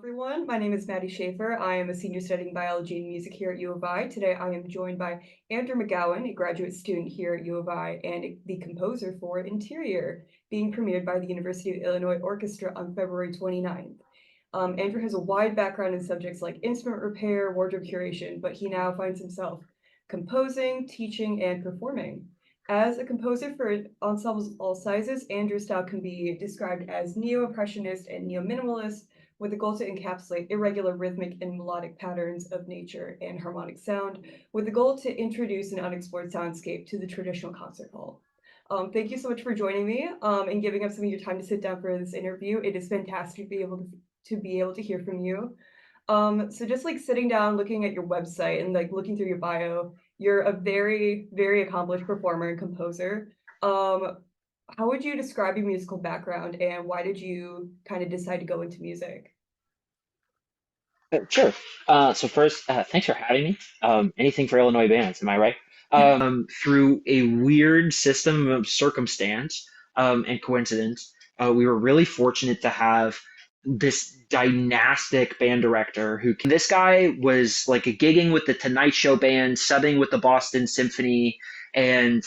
Everyone. My name is Maddy Schafer. I am a senior studying biology and music here at U of I. Today I am joined by Andrew McGowan, a graduate student here at U of I and the composer for Interior, being premiered by the University of Illinois Orchestra on February 29th. Andrew has a wide background in subjects like instrument repair, wardrobe curation, but he now finds himself composing, teaching, and performing. As a composer for ensembles of all sizes, Andrew's style can be described as neo-impressionist and neo-minimalist, with a goal to encapsulate irregular rhythmic and melodic patterns of nature and harmonic sound, with the goal to introduce an unexplored soundscape to the traditional concert hall. Thank you so much for joining me and giving up some of your time to sit down for this interview. It is fantastic to be able to hear from you. So just like sitting down, looking at your website and like looking through your bio, you're a very, very accomplished performer and composer. How would you describe your musical background and why did you kind of decide to go into music? Sure. So first, thanks for having me. Anything for Illinois bands, am I right? Through a weird system of circumstance and coincidence, we were really fortunate to have this dynastic band director this guy was like a gigging with the Tonight Show band, subbing with the Boston Symphony, and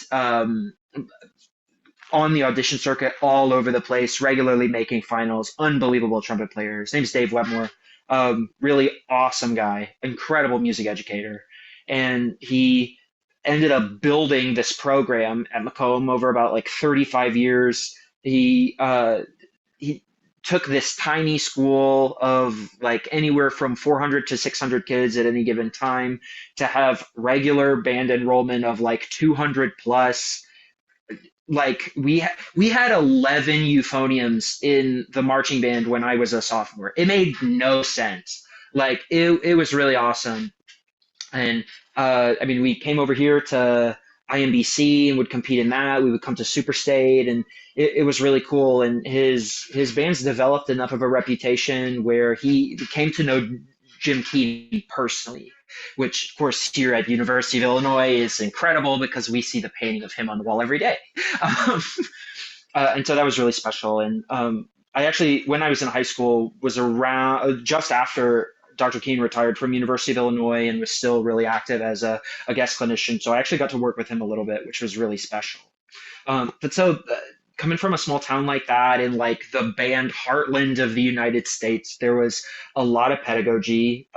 on the audition circuit all over the place, regularly making finals. Unbelievable trumpet player. His name's Dave Wetmore. Really awesome guy, incredible music educator. And he ended up building this program at Macomb over about like 35 years. He took this tiny school of like anywhere from 400 to 600 kids at any given time to have regular band enrollment of like 200 plus. Like we had 11 euphoniums in the marching band when I was a sophomore. It made no sense. Like it was really awesome. And I mean, we came over here to IMBC and would compete in that. We would come to Superstate, and it was really cool. And his band's developed enough of a reputation where he came to know Jim Keen personally, which of course here at University of Illinois is incredible because we see the painting of him on the wall every day. Um, and so that was really special. And I actually, when I was in high school, was around just after Dr. Keen retired from University of Illinois and was still really active as a guest clinician. So I actually got to work with him a little bit, which was really special. Coming from a small town like that in like the band heartland of the United States, there was a lot of pedagogy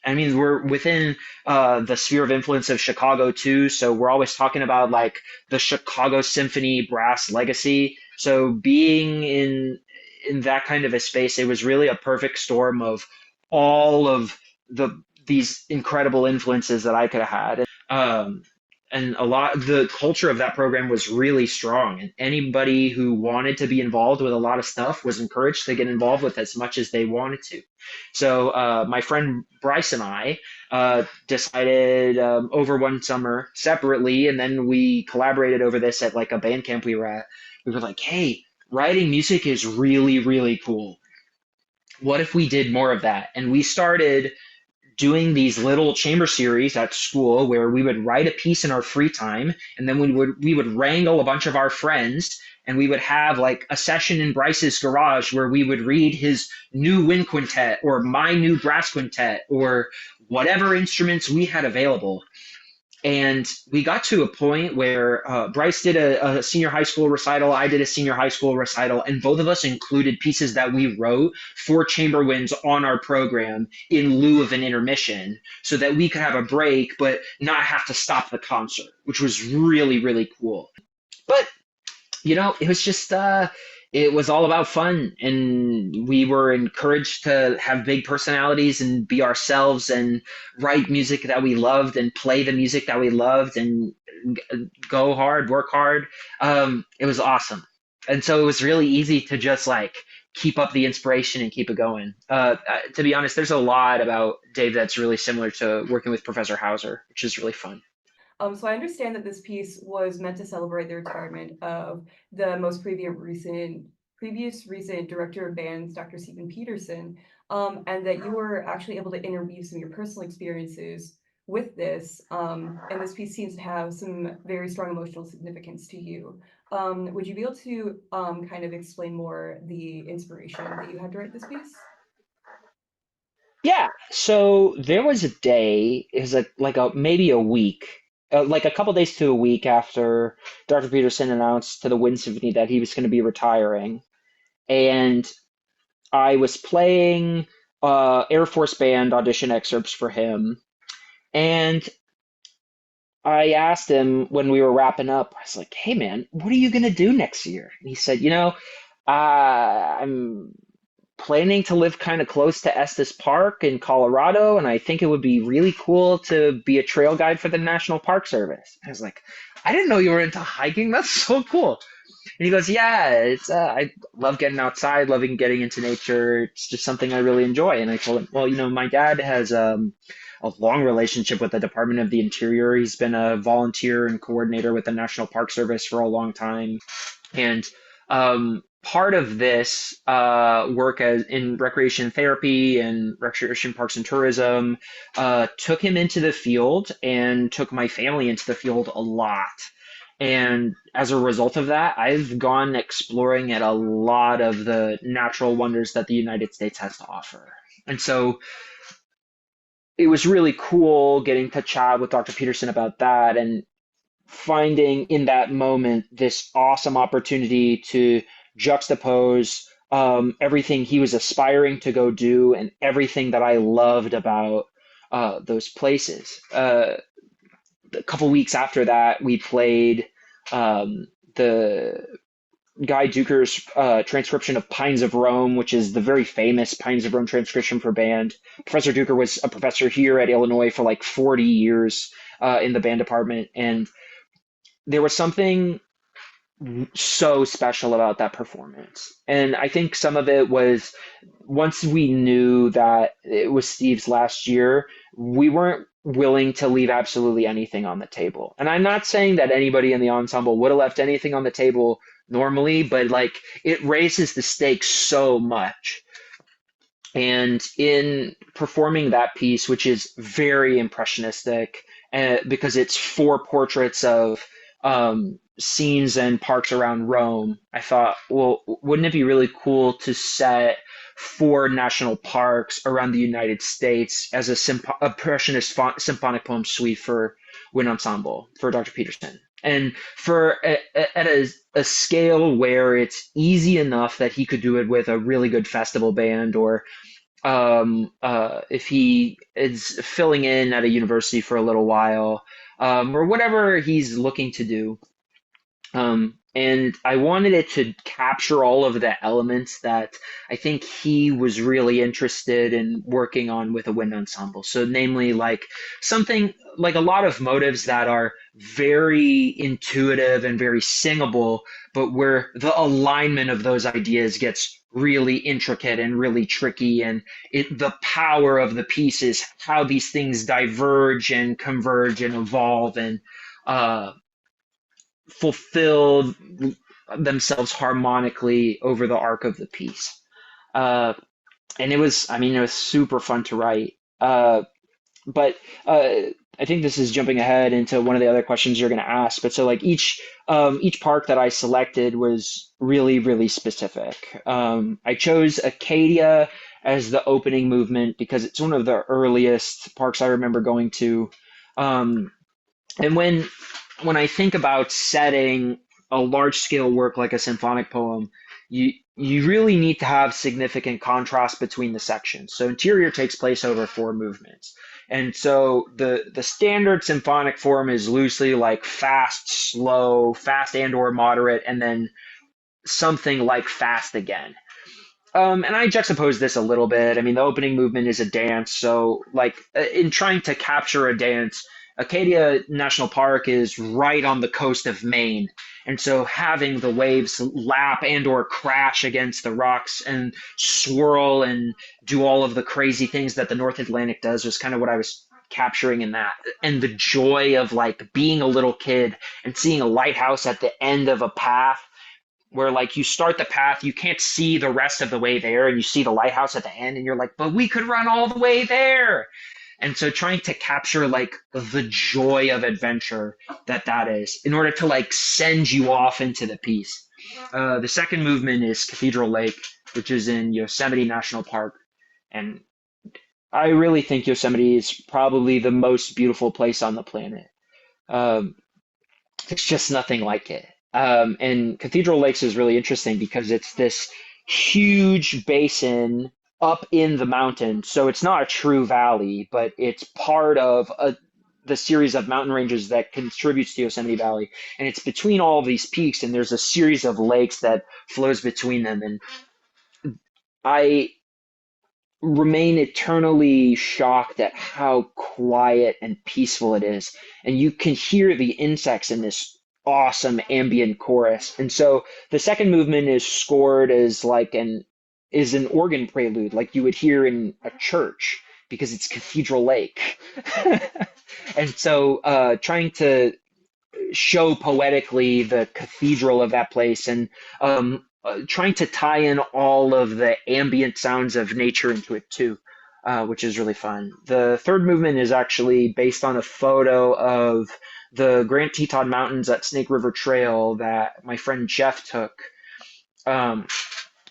I mean, we're within the sphere of influence of Chicago too, so we're always talking about like the Chicago Symphony brass legacy. So being in that kind of a space, it was really a perfect storm of all of these incredible influences that I could have had. And a lot the culture of that program was really strong, and anybody who wanted to be involved with a lot of stuff was encouraged to get involved with as much as they wanted to. So my friend Bryce and I decided over one summer separately, and then we collaborated over this at like a band camp we were at. We were like, hey, writing music is really, really cool. What if we did more of that? And we started doing these little chamber series at school where we would write a piece in our free time, and then we would wrangle a bunch of our friends, and we would have like a session in Bryce's garage where we would read his new wind quintet or my new brass quintet or whatever instruments we had available. And we got to a point where Bryce did a senior high school recital, I did a senior high school recital, and both of us included pieces that we wrote for chamber winds on our program in lieu of an intermission so that we could have a break but not have to stop the concert, which was really, really cool. But it was just it was all about fun, and we were encouraged to have big personalities and be ourselves and write music that we loved and play the music that we loved and go hard, work hard. It was awesome, and so it was really easy to just like keep up the inspiration and keep it going. To be honest, there's a lot about Dave that's really similar to working with Professor Hauser, which is really fun. So I understand that this piece was meant to celebrate the retirement of the most previous recent director of bands, Dr. Stephen Peterson, and that you were actually able to interview some of your personal experiences with this. And this piece seems to have some very strong emotional significance to you. Would you be able to kind of explain more the inspiration that you had to write this piece? Yeah. So there was a day, it was like a maybe a week, like a couple days to a week after Dr. Peterson announced to the Wind Symphony that he was going to be retiring, and I was playing Air Force Band audition excerpts for him, and I asked him when we were wrapping up, I was like, "Hey man, what are you gonna do next year?" And he said, I'm planning to live kind of close to Estes Park in Colorado, and I think it would be really cool to be a trail guide for the National Park Service." I was like, "I didn't know you were into hiking. That's so cool." And he goes, "Yeah, it's I love getting outside, loving getting into nature. It's just something I really enjoy." And I told him, "Well, my dad has a long relationship with the Department of the Interior. He's been a volunteer and coordinator with the National Park Service for a long time, and part of this work as in recreation therapy and recreation parks and tourism took him into the field and took my family into the field a lot. And as a result of that, I've gone exploring at a lot of the natural wonders that the United States has to offer. And so it was really cool getting to chat with Dr. Peterson about that and finding in that moment this awesome opportunity to juxtapose everything he was aspiring to go do and everything that I loved about those places. A couple weeks after that, we played the Guy Duker's transcription of Pines of Rome, which is the very famous Pines of Rome transcription for band. Professor Duker was a professor here at Illinois for like 40 years in the band department, and there was something so special about that performance. And I think some of it was once we knew that it was Steve's last year, we weren't willing to leave absolutely anything on the table. And I'm not saying that anybody in the ensemble would have left anything on the table normally, but like it raises the stakes so much. And in performing that piece, which is very impressionistic, because it's four portraits of scenes and parks around Rome, I thought, well, wouldn't it be really cool to set four national parks around the United States as a impressionist symphonic poem suite for wind ensemble for Dr. Peterson? And for at a scale where it's easy enough that he could do it with a really good festival band, or if he is filling in at a university for a little while, or whatever he's looking to do. And I wanted it to capture all of the elements that I think he was really interested in working on with a wind ensemble. So, namely, like something like a lot of motives that are very intuitive and very singable, but where the alignment of those ideas gets really intricate and really tricky. And the power of the piece is how these things diverge and converge and evolve and uh, fulfill themselves harmonically over the arc of the piece. Uh, and it was super fun to write. But I think this is jumping ahead into one of the other questions you're going to ask. But so like each park that I selected was really, really specific. I chose Acadia as the opening movement because it's one of the earliest parks I remember going to. Um, and when I think about setting a large scale work like a symphonic poem, you really need to have significant contrast between the sections. So interior takes place over four movements. And so the standard symphonic form is loosely like fast, slow, fast and or moderate, and then something like fast again. And I juxtapose this a little bit. I mean, the opening movement is a dance, so like in trying to capture a dance, Acadia National Park is right on the coast of Maine, and so having the waves lap and or crash against the rocks and swirl and do all of the crazy things that the North Atlantic does was kind of what I was capturing in that. And the joy of like being a little kid and seeing a lighthouse at the end of a path where like you start the path, you can't see the rest of the way there, and you see the lighthouse at the end, and you're like, but we could run all the way there. And so trying to capture like the joy of adventure that is in order to like send you off into the piece. The second movement is Cathedral Lake, which is in Yosemite National Park. And I really think Yosemite is probably the most beautiful place on the planet. Um, there's just nothing like it. And Cathedral Lakes is really interesting because it's this huge basin up in the mountain. So it's not a true valley, but it's part of the series of mountain ranges that contributes to Yosemite Valley. And it's between all of these peaks, and there's a series of lakes that flows between them. And I remain eternally shocked at how quiet and peaceful it is. And you can hear the insects in this awesome ambient chorus. And so the second movement is scored as like an organ prelude, like you would hear in a church because it's Cathedral Lake. And so trying to show poetically the cathedral of that place and trying to tie in all of the ambient sounds of nature into it too, which is really fun. The third movement is actually based on a photo of the Grand Teton Mountains at Snake River Trail that my friend Jeff took. Um,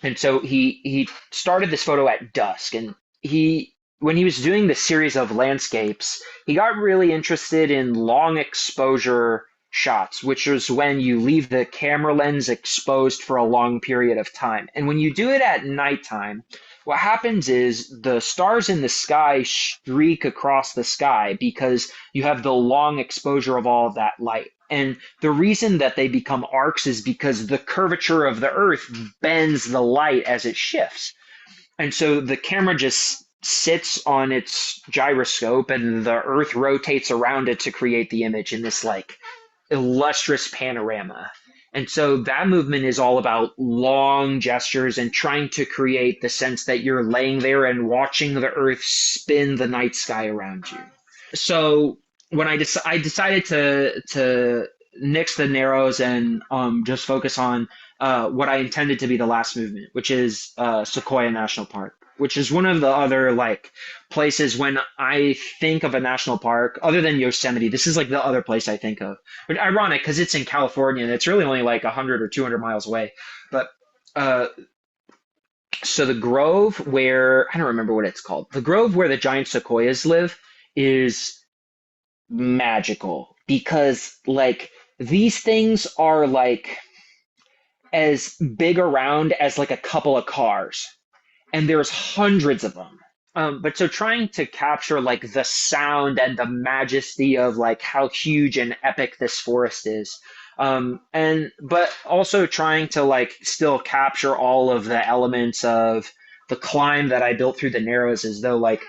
and so he started this photo at dusk, and he when he was doing this series of landscapes, he got really interested in long exposure shots, which is when you leave the camera lens exposed for a long period of time. And when you do it at nighttime, what happens is the stars in the sky streak across the sky because you have the long exposure of all of that light. And the reason that they become arcs is because the curvature of the Earth bends the light as it shifts. And so the camera just sits on its gyroscope and the Earth rotates around it to create the image in this like illustrious panorama. And so that movement is all about long gestures and trying to create the sense that you're laying there and watching the Earth spin the night sky around you. So when I decided to nix the narrows and just focus on what I intended to be the last movement, which is Sequoia National Park, which is one of the other like places when I think of a national park, other than Yosemite, this is like the other place I think of. But ironic because it's in California and it's really only like 100 or 200 miles away. But uh, so the grove where I don't remember what it's called, the grove where the giant sequoias live is magical because like these things are like as big around as like a couple of cars and there's hundreds of them. But so trying to capture like the sound and the majesty of like how huge and epic this forest is. And but also trying to like still capture all of the elements of the climb that I built through the Narrows as though like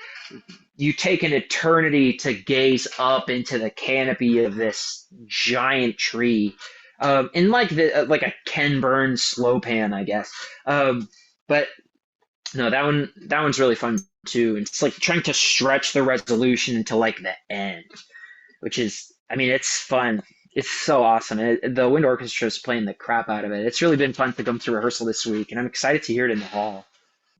you take an eternity to gaze up into the canopy of this giant tree. In like the like a Ken Burns slow pan, I guess. But no, that one's really fun too. And it's like trying to stretch the resolution until like the end, which is, I mean, it's fun. It's so awesome. The Wind Orchestra is playing the crap out of it. It's really been fun to come to rehearsal this week, and I'm excited to hear it in the hall.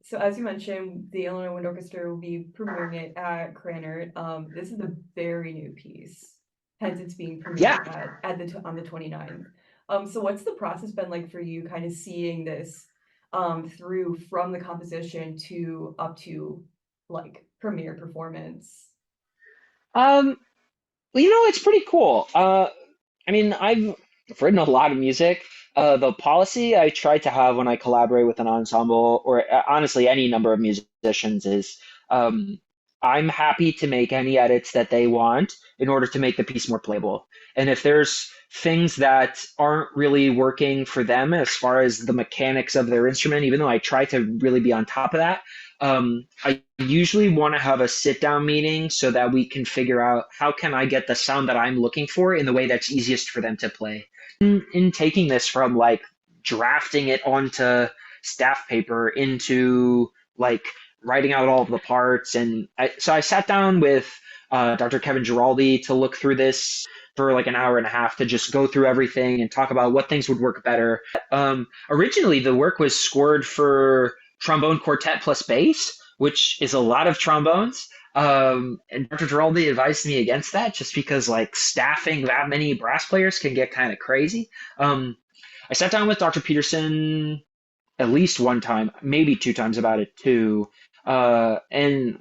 So as you mentioned, the Illinois Wind Orchestra will be premiering it at Krannert. This is a very new piece, hence it's being Yeah. premiered on the 29th. So what's the process been like for you, kind of seeing this through from the composition to up to like premiere performance? Um, well, it's pretty cool. I mean, I've written a lot of music. The policy I try to have when I collaborate with an ensemble, or honestly any number of musicians, is um, I'm happy to make any edits that they want in order to make the piece more playable. And if there's things that aren't really working for them as far as the mechanics of their instrument, even though I try to really be on top of that, I usually want to have a sit down meeting so that we can figure out how can I get the sound that I'm looking for in the way that's easiest for them to play. In taking this from like drafting it onto staff paper into like writing out all of the parts, and so I sat down with Dr. Kevin Giraldi to look through this for like an hour and a half to just go through everything and talk about what things would work better. Originally, the work was scored for trombone quartet plus bass, which is a lot of trombones. And Dr. Giraldi advised me against that just because like staffing that many brass players can get kind of crazy. Um, I sat down with Dr. Peterson at least one time, maybe two times about it too. And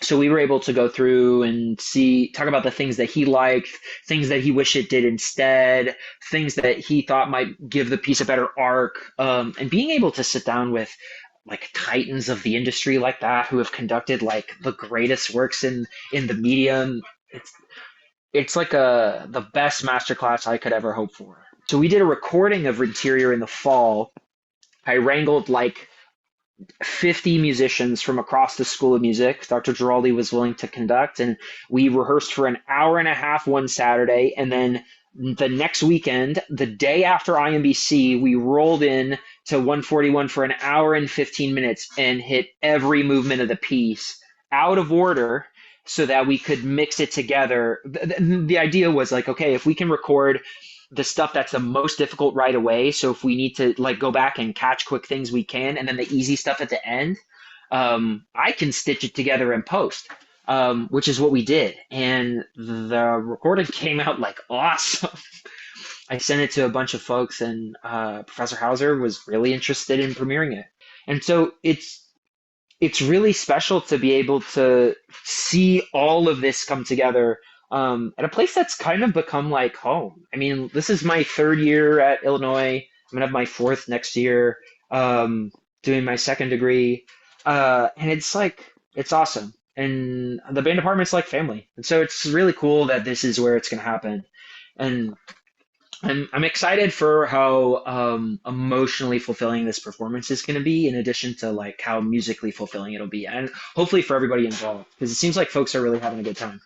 so we were able to go through and talk about the things that he liked, things that he wished it did instead, things that he thought might give the piece a better arc, and being able to sit down with like titans of the industry like that who have conducted like the greatest works in the medium. It's it's like the best masterclass I could ever hope for. So we did a recording of Interior in the fall. I wrangled like 50 musicians from across the School of Music. Dr. Giraldi was willing to conduct, and we rehearsed for an hour and a half one Saturday, and then the next weekend, the day after IMBC, we rolled in to 141 for an hour and 15 minutes and hit every movement of the piece out of order so that we could mix it together. The idea was like, okay, if we can record the stuff that's the most difficult right away. So if we need to like go back and catch quick things, we can, and then the easy stuff at the end, I can stitch it together in post, which is what we did, and the recording came out like awesome. I sent it to a bunch of folks, and Professor Hauser was really interested in premiering it, and so it's really special to be able to see all of this come together at a place that's kind of become like home. I mean, this is my third year at Illinois. I'm gonna have my fourth next year, doing my second degree, and it's like it's awesome. And the band department's like family, and so it's really cool that this is where it's gonna happen. And I'm excited for how emotionally fulfilling this performance is going to be, in addition to like how musically fulfilling it'll be, and hopefully for everybody involved, because it seems like folks are really having a good time.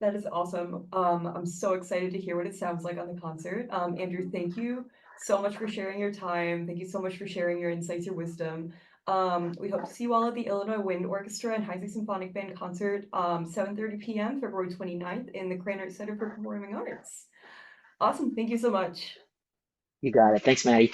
That is awesome. I'm so excited to hear what it sounds like on the concert. Andrew, thank you so much for sharing your time. Thank you so much for sharing your insights, your wisdom. We hope to see you all at the Illinois Wind Orchestra and Hindsley Symphonic Band concert, 7:30 p.m. February 29th in the Krannert Center for Performing Arts. Awesome. Thank you so much. You got it. Thanks, Maddie.